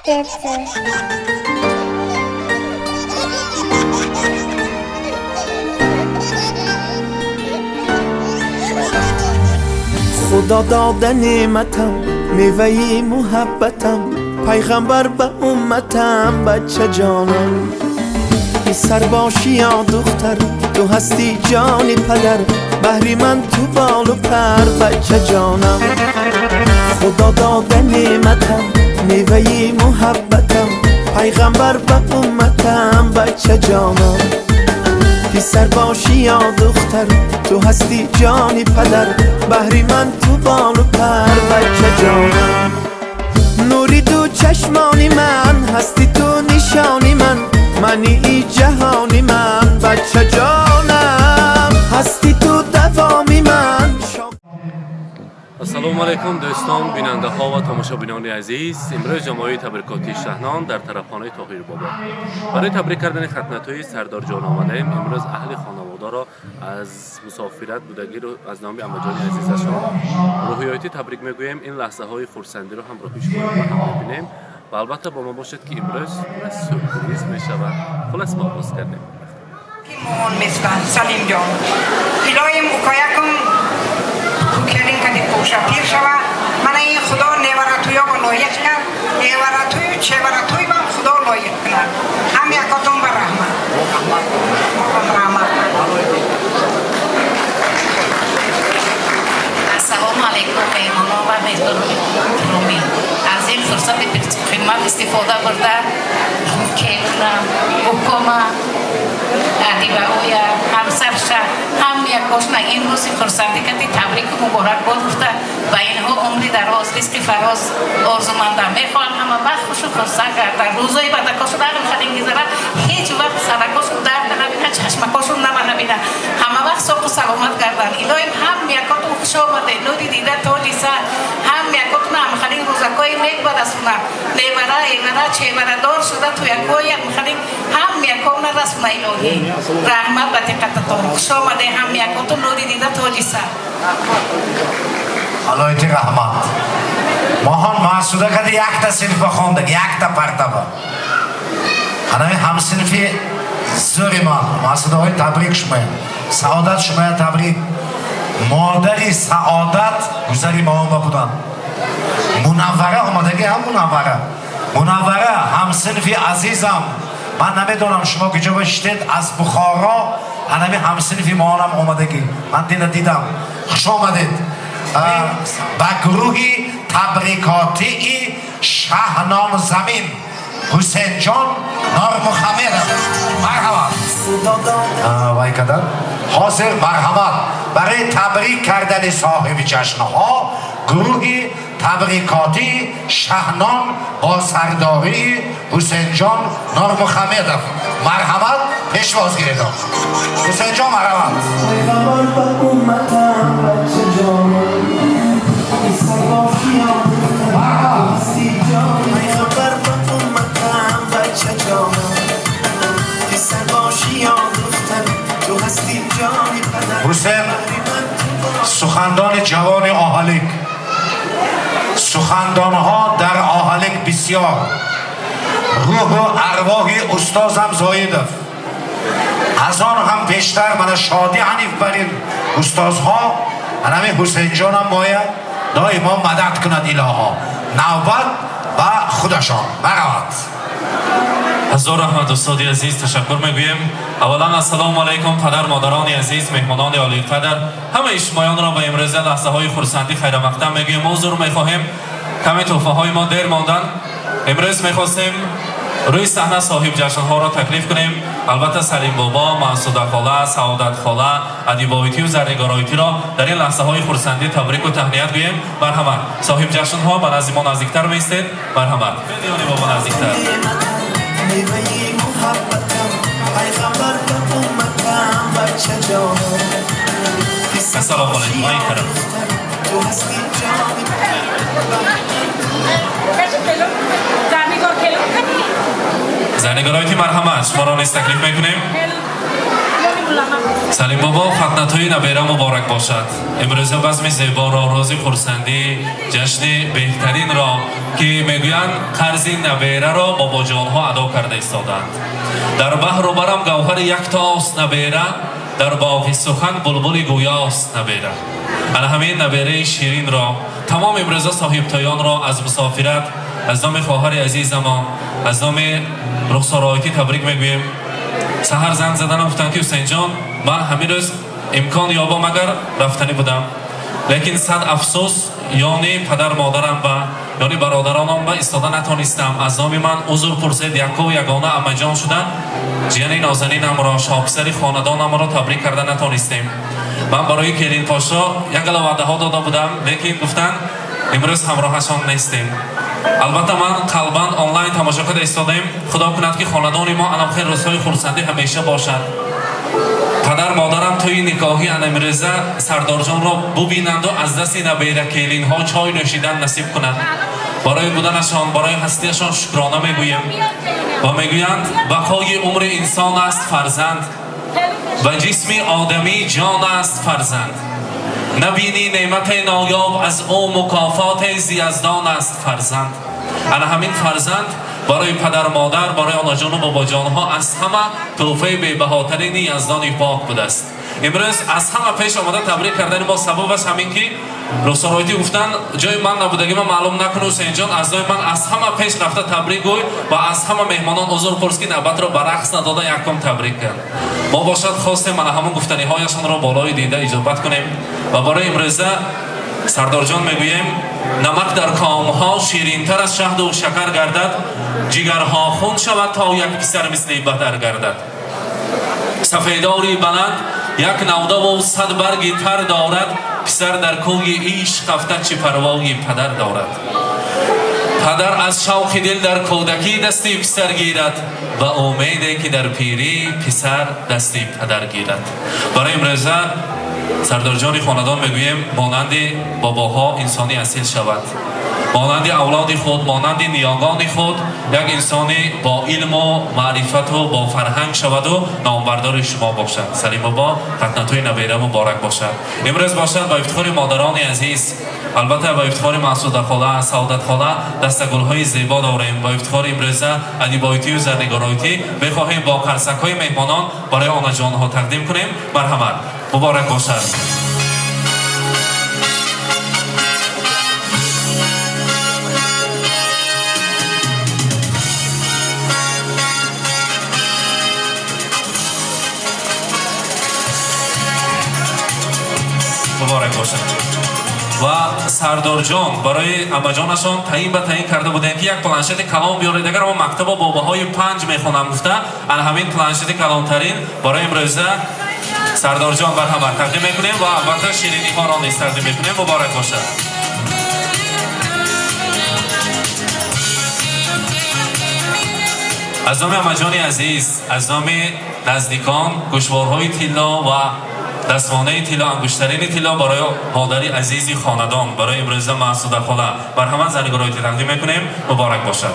خدا داده نعمتم، میوه محبتم، پیغمبر به امتم، بچه جانم. پسر باشی یا دختر، تو هستی جان پدر، بهری من تو بال و پر، بچه جانم. خدا داده نعمتم، میوه محبتم، پیغمبر به امتم، بچه جانم. پسر باشی یا دختر، تو هستی جان پدر، بهری من تو بال و پر، بچه جانم. نوری تو چشمانی من، هستی تو نشانی من، منی ای جهانی من، بچه جانم. هستی تو دوامی من. السلام علیکم دوستان، بیننده ها و تماشابینان عزیز. امروز جمعه تبریکاتی شهنان در طرفخانه طاهر بابا برای تبریک کردن ختنه سردار جان آمده ایم. امروز اهل خانواده را از مسافرت بودگی رو از نام عموجان عزیزشان روحیاتی تبریک میگوییم. این لحظه های خرسندی رو همراه شما با هم میبینیم و البته با ما باشد که امروز سورپرایز میشود. خلاص ما باز کردیم. مامان مثلا سلیم جان الهیم اوکایکم کلین کدی پوشا پیر شوا من این خدا نیوراتویا با لایق کرد، نیوراتوی چه وراتوی با خدا لایق کرد. هم یکاتون بر رحمت السلام علیکم مهمانا و مهمانان گرامی. از این فرصت خدمت استفاده برده کلونا حکومه دیباویا همسرشا هم یکاشنا این روزی فرصتی کردی تبریک و مبارک باد گفته و اینها عمری دراز رزق فراز آرزومنده میخوان همه وقت خوش و فرصت کرده روزای بدکاشو در خدین گذاره هیچ وقت صدقاشو درد نبینه چشمکاشو نبینه همه وقت ساق و سلامت کردن. الهی هم یکاتون خوش آمده نوری دیده تاجی سر هم یکاتون هم خدین روزکای نیک بدستونه لیوره ایوره چیوره دار شده تو یکای خدین هم یکاتون رسمه الهی رحمت و دقتتون خوش آمده هم یکاتون نوری دیده تاجی سر علایت رحمت ماهان محسوده کده یک تا صنف خوندگ یک تا پرتبه هنوی هم صنفی زوری من محسوده های تبریک شماید سعادت شماید تبریک مادری سعادت گذری ما آمده بودن منوره آمدگی هم منوره هم صنفی عزیزم من نمیدونم شما کجا باشید از بخارا هنوی هم صنفی ما هم آمدگی من دیدم خوش آمدید با گروهی تبریکاتی شهنان زمین حسین جان نارمخمیر مرحبا وای کدر حاضر مرحمت برای تبریک کردن صاحب جشنها گروهی تبریکاتی شهنان با سرداری حسین جان نارمخمیر مرحمت پیشواز گیردم حسین جان مرحمت حسین سخندان جوان آهالک سخندانها در آهالک بسیار روح و ارواح استازم زایده از آن هم بیشتر من شادی حنیف برین استازها هنمی حسین جانم باید دائما مدد کند الها نوبت و خودشان مرحمت. هزار رحمت استادی عزیز تشکر میگویم. اولا السلام علیکم پدر مادران عزیز مهمانان عالی قدر همه شمایان را به امروز لحظه های خرسندی خیر مقدم میگویم. موضوع میخواهیم کمی تحفه های ما دیر ماندن امروز میخواستیم روی صحنه صاحب جشن ها را تکلیف کنیم. البته سلیم بابا، محسوده خاله، سعادت خاله، ادیبایتی و زرنگارایتی را در این لحظه های خرسندی تبریک و تهنیت گوییم. مرحمت صاحب جشن ها به نزد ما نزدیکتر بایستید. مرحمت بدیانی بابا نزدیکتر. السلام علیکم آی کرم زرنگارایتی مرحمت شما را نیز تکلیف میکنیم. سلیم بابا خدمت‌های نبیره مبارک باشد. امروز بزم زیبا را روز خرسندی جشن بهترین را که میگویند قرض نبیره را بابا جانها ادا کرده ایستادند. در بحر و برم گوهر یک تاست نبیره، در باغ سخن بلبل گویاست نبیره. انا همین نبیره شیرین را تمام امروز صاحب تایان را از مسافرت از نام خواهر عزیزمان از نام رخسار آیتی تبریک میگویم. سحر زنگ زدن گفتن که حسین جان من همین روز امکان یابم اگر رفتنی بودم، لیکن صد افسوس یعنی پدر مادرم و یعنی برادرانم با ایستاده نتونستم. از نام من عذر پرسید. یکو یگانه اما جان شدن جیان نازنینم را شاپسری خاندانم را تبریک کرده نتونستیم. من برای کلین پاشا یک وعده ها داده بودم، لیکن گفتن امروز همراهشان نیستیم. البته من قلباً آنلاین تماشا کرده ایستادیم. خدا کند که خاندان ما انامخیر روزهای خرسندی همیشه باشد. پدر مادرم توی نکاحی امروزه سردار جان را ببینند و از دست نبیره کلین ها چای نوشیدن نصیب کنند. برای بودنشان برای هستیشان شکرانه میگویم و میگویند بقای عمر انسان است فرزند و جسم آدمی جان است فرزند. نبینی نعمت نایاب از او مکافات زیزدان است فرزند. انا همین فرزند برای پدر مادر برای آنا جان و بابا جان ها از همه تحفه بی‌بهاترین یزدان پاک بوده است. امروز از همه پیش آمده تبریک کردن ما سببش همین که رخسار آیتی گفتن جای من نبودگی من معلوم نکنه حسین جان از جای من از همه پیش رفته تبریک گوی و از همه مهمانان عذر پرس که نوبت را برعکس نداده یکم تبریک کرد. ما باشد خواستیم من همون گفتنی هایشان را بالای دیده اجابت کنیم و برای امروزه سردار جان میگوییم نمک در کامها شیرین‌تر از شهد و شکر گردد، جگرها خون شود تا یک پسر مثل بدر گردد. سفیداری بلند یک نوده و 100 برگی تر دارد، پسر در کوی عشق رفته چه پروای پدر دارد. پدر از شوق دل در کودکی دستی پسر گیرد و امیده که در پیری پسر دستی پدر گیرد. برای امروزه سردار جان خاندان میگوییم مانند باباها انسانی اصیل شود، مانند اولاد خود مانند نیاگان خود یک انسانی با علم و معرفت و با فرهنگ شود و نامبردار شما باشد. سلیم بابا خدمت‌های نبیره مبارک باشد. امروز باشد با افتخار مادران عزیز، البته با افتخار مسعوده خاله سعادت خاله دستگل‌های زیبا داریم. با افتخار امروز علی بایتی و زرنگارایتی بخواهیم با قرصک‌های مهمانان برای آن جان‌ها تقدیم کنیم. مرحمت مبارک باشد. مبارک باشد. و سردار جان برای اما جانشان تعیین به تعیین کرده بودند که یک پلنشت کلام بیارید. اگر ما مکتب باباهای 5 میخونم گفته ان همین پلنشت کلامترین برای امروزه سردار جان مرحمت تقدیم میکنیم و البته شیرینی ها را نیز تقدیم میکنیم. مبارک باشد. از نام اما جان عزیز، از نام نزدیکان گوشوارهای طلا و دستمانه طلا انگشترین طلا برای مادری عزیزی خاندان برای امروز مسعوده خاله مرحمت زرنگارایتی تقدیم میکنیم. مبارک باشد.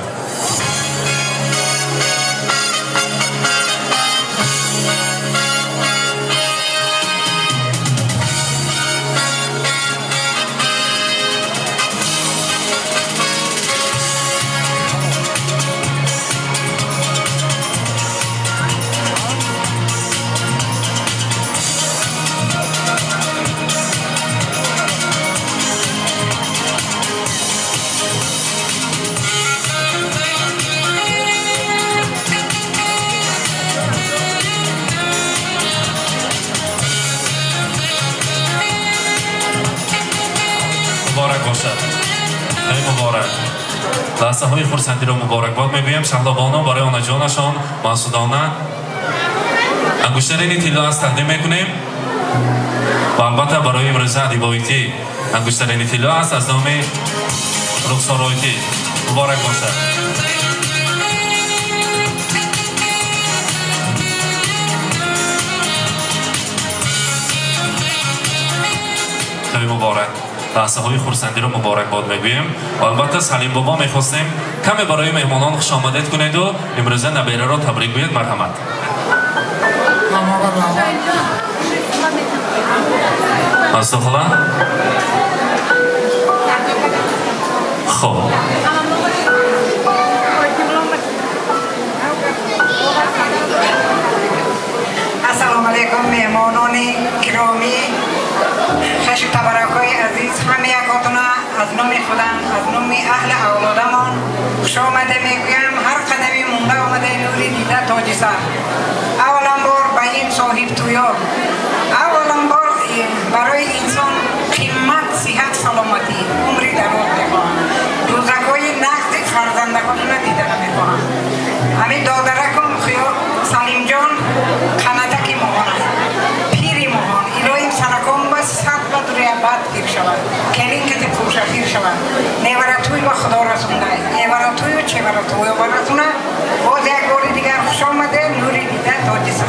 مبارک باشد. خیلی مبارک. لحظه های خرسندی را مبارکباد میگویم. شهلابانان برای آن جانشان مسعودانه انگشترین طلا است تقدیم میکنیم و البته برای امروز علی بایتی انگشترین طلا است از نام رخسار آیتی. مبارک باشد. خیلی مبارک. لحظه های خرسندی رو مبارک باد میگویم و البته سلیم بابا میخواستیم کمی برای مهمانان خوش آمدید کنید و امروزه نبیره را تبریک گویید. مرحمت. استغفرالله. خب السلام علیکم مهمانان گرامی، خش تبرکای عزیز، همه یکاتون از نام خودم، از نام اهل اولادمان خوش آمده میگویم. هر قدمی مونده آمده نوری دیده تاج سر. اولا بار به این صاحب تویار، اولا بار برای انسان قیمت، صحت، سلامتی، عمری دراز میخواهم. روزگای نقد فرزندکانون دیده نمیخواهم. همین دادرکم خیال سلیم جان قناتکی ماهانه پیری ماهان الهیم سنکم با صد و دوری بعد پیر شود کنین که پوشه پیر شود نیورتوی با خدا رسونده نیورتوی و چه ورتوی با رسونه باز یک بار دیگر خوش آمده نوری دیده تاج سر.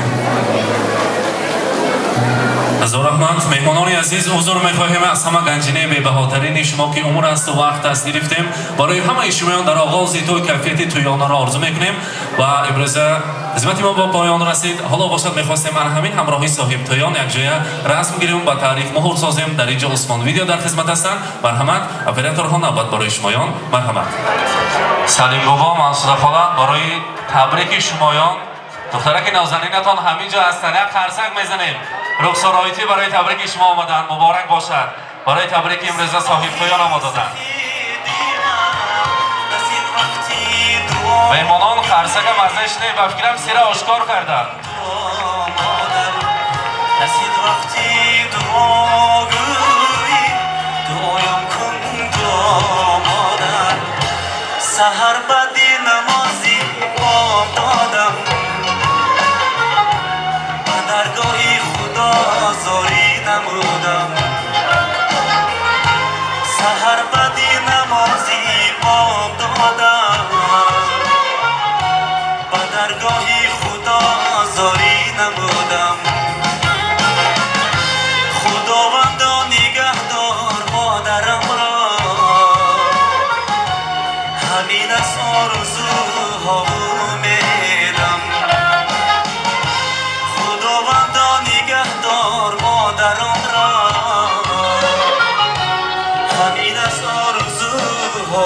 هزار رحمت. مهمانان عزیز حضور می‌خواهیم از همه گنجینه بی‌بهاترین شما که عمر است و وقت است گرفتیم برای همه شما در آغاز توی کیفیت تویانه را آرزو می‌کنیم و امروز خدمت ما با پایان رسید. حالا باشد می‌خواستیم من همین همراهی صاحب تویان یک جای رسم گیریم با تاریخ مهر سازیم. در اینجا عثمان ویدیو در خدمت هستند. مرحمت. اپراتورها نوبت برای شمایان. مرحمت. سلیم بابا منصور خاله برای تبریک شمایان دخترک نازنینتان همینجا هستند. یک خرسک میزنیم. رخسار آیتی برای تبریک شما آمدن. مبارک باشد. برای تبریک امروز صاحب تویان آمدادند. مهمانان خرسک مزهش نه به فکرم سیره آشکار کردند. سحر بدی نمازی بام دادم و درگاهی خدا زاری نمودم. سحر بدی نمازی بام دادم و درگاهی خدا زاری نمودم. خداوندا نگهدار مادرم را همین از آرزوها امیدم. خداوندا نگهدار مادرم را همین از آرزوها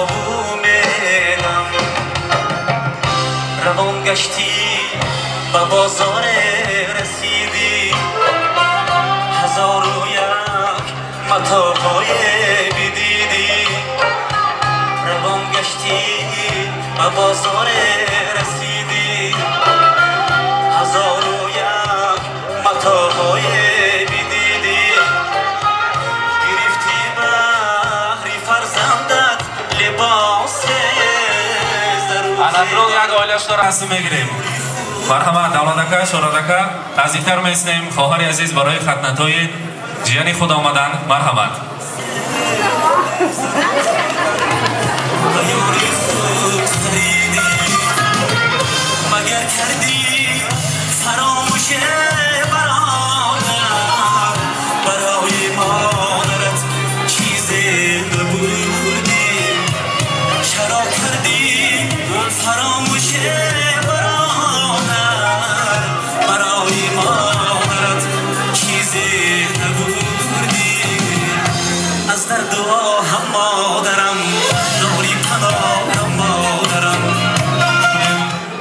امیدم. روان گشتی به بازار رسیدی هزار و یک متاعهای بدیدی. روان گشتی به بازار رسیدی هزار و یک متاعهای بدیدی. گرفتی بهری فرزندت لباس ضروری. الان یک آیلش را رسم میگیریم. مرحمت. دولتکه شورادکه نزدیکتر میسنیم. خواهر عزیز برای ختنت‌های جیانی خود آمدن. مرحمت. مگر کردی فراموش برادر برای مادرت چیزی نبردی. چرا کردی فراموش برادر برای مادرت چیزی نبردی. از درد و هم مادرم نوری پناهم مادرم.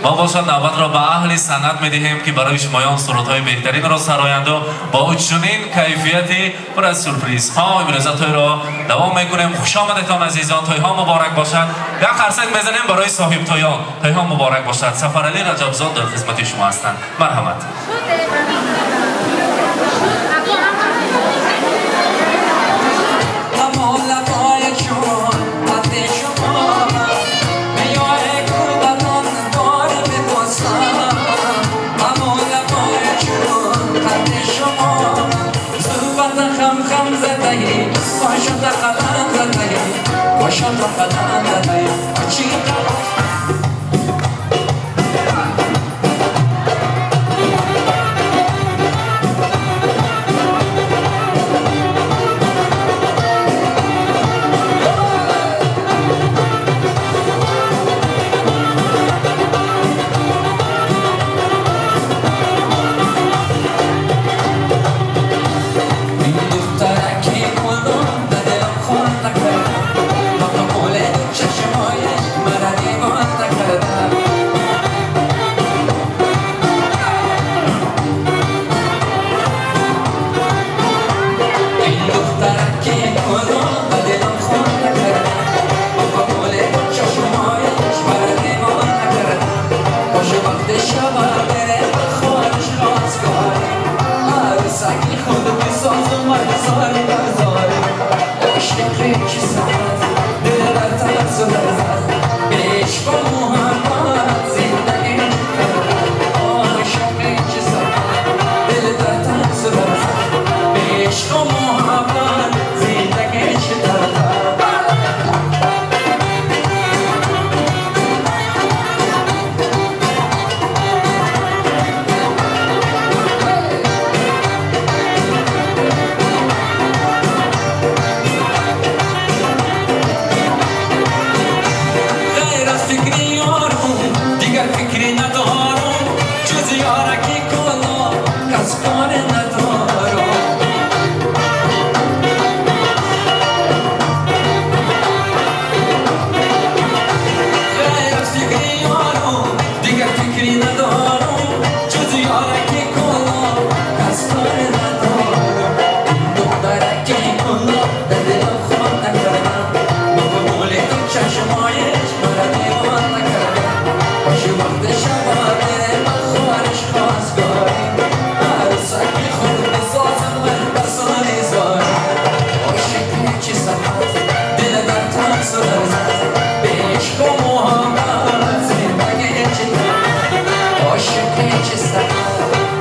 ما باشد نوبت را به اهل سند میدهیم که برای شمایان سرودهای بهترین را سرایند و با چنین کیفیتی پر از سورپرایزها امروز توی را دوام میکنیم. خوش آمدید عزیزان. توی ها مبارک باشد. یک خرسک میزنیم برای صاحب تویان. توی ها مبارک باشد. سفرعلی رجبزاد در خدمت شما هستند. مرحمت. عشق و محبت زندگی چه دارد غیر از فکری یارم دیگر فکری ندارم جز یارکی کلا کس کار ندارم غیر از فکری یارم دیگر فکری ندارم جز یارکی کلا کس کار ندارم دخترکی کلا در دلم خود نکردم با قبول تو چشمایش مرا دیوان نکردم باشه وقت شب من خواهرش خواستگاری عروسکی خود بسازم من بسانی زاری عاشق چی سفت دل در تنگ سرزد به عشق و محبت زندگی چی دارد عاشق چی سفت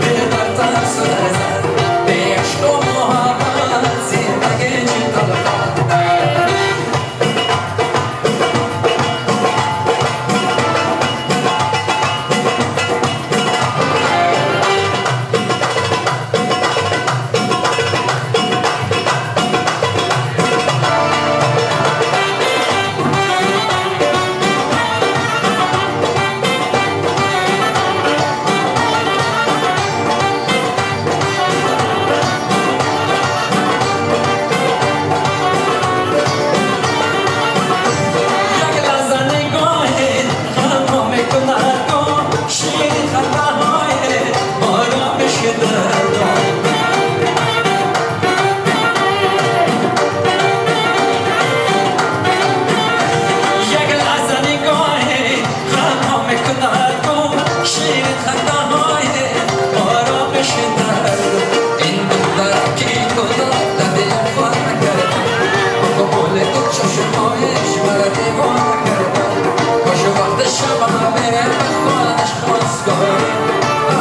دل در تنگ سرزد به عشق و محبت زندگی چی دارد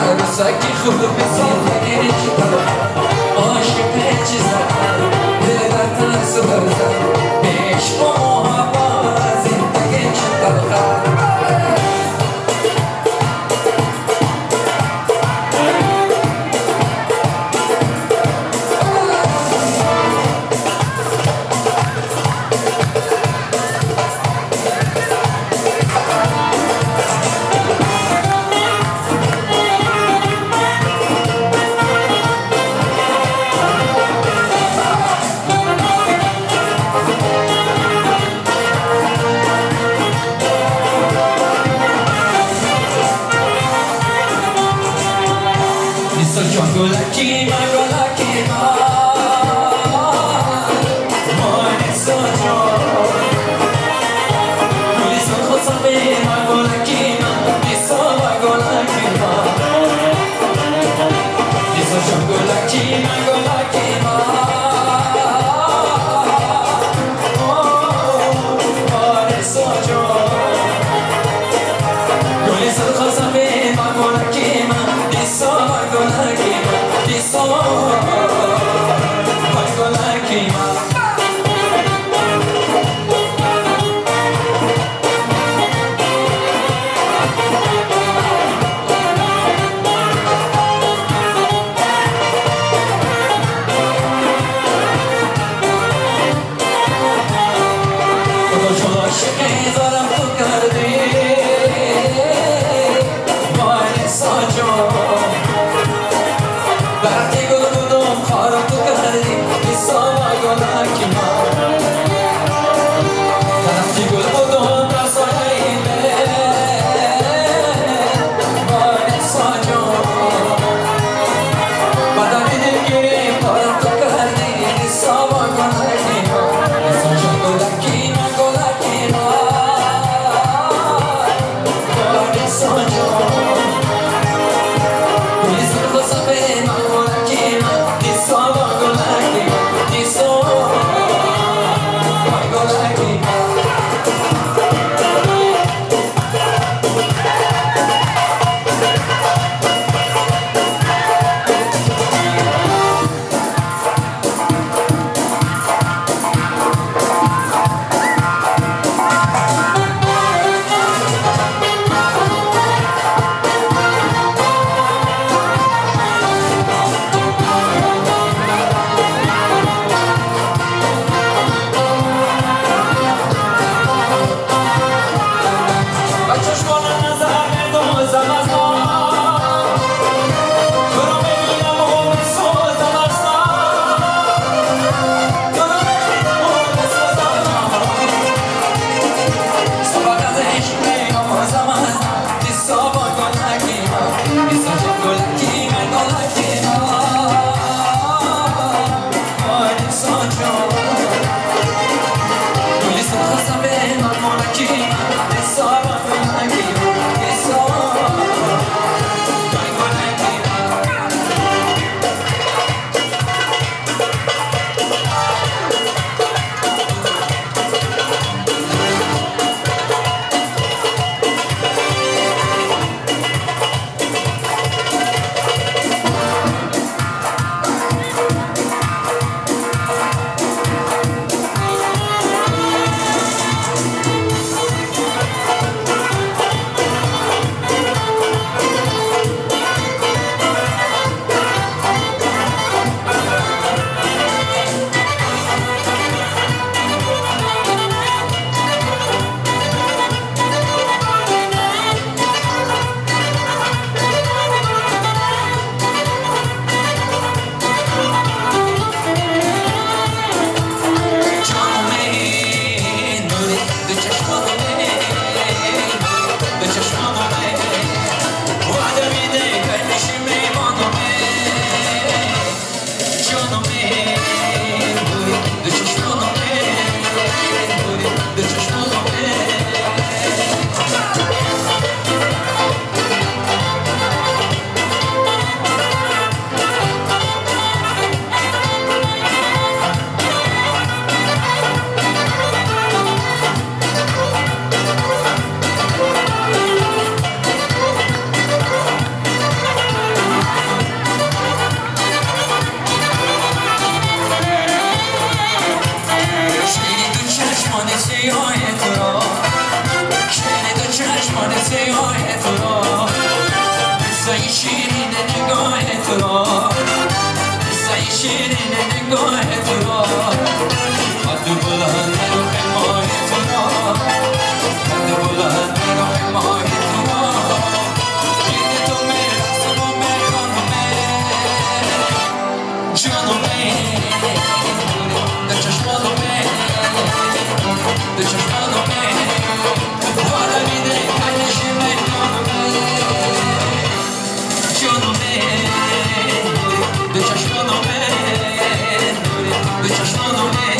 عروسکی خود بزندگی چی دارد عاشق چی زد دل در تن سرزد به عشق و محبت زندگی چی دارد به چشمانو به چشمانو سیاه تو را شعر دو چشمان سیاه تو را قصه شیرین نگاه تو را قصه شیرین نگاه تو را قد بلند رو ماه تو را قد بلند رو ماه تو را جیت تو میرسه و میخوانمه جانمه در چشمانمه de چشمانمه بالا میده کلش میدانمه جانمه de چشمانمه de چشمانمه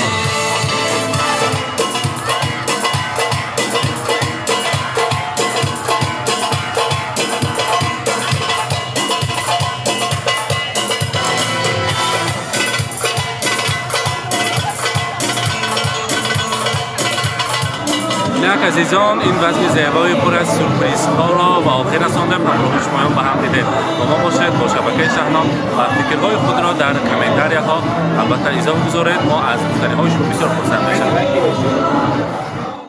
اینک عزیزان این وزن زیبای پر از سورپریز ها را و آخر رساندم همراه شمایان به هم دیده با ما باشد با شبکه شهنام و فکرهای خود را در کامنتاری ها البته اضافه گذارید ما از مشتری های شما بسیار خرسند میشیم